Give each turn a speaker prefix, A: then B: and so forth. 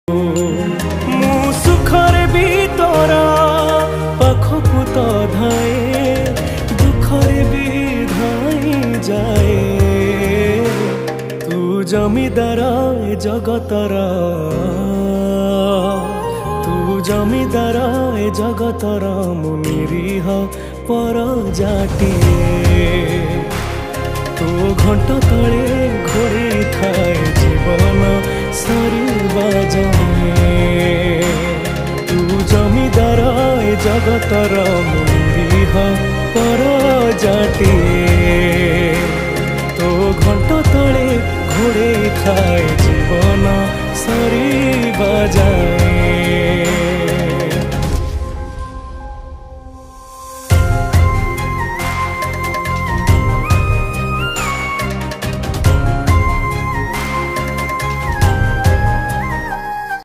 A: मु सुखरे भी तोरा पाखकु तो धाए दुखरे भी धाई जाए तू जमीदार ए जगतर तू जमीदार ए जगतर मु निरीह पर जाटिए तो घंट तले घोड़ी थाए जीवन सरीबा जाए तू जमीदार ए जगतर मु निरीह पर जाटिए तो घंट तले घोड़ी थाए जीवन सरीबा जाए।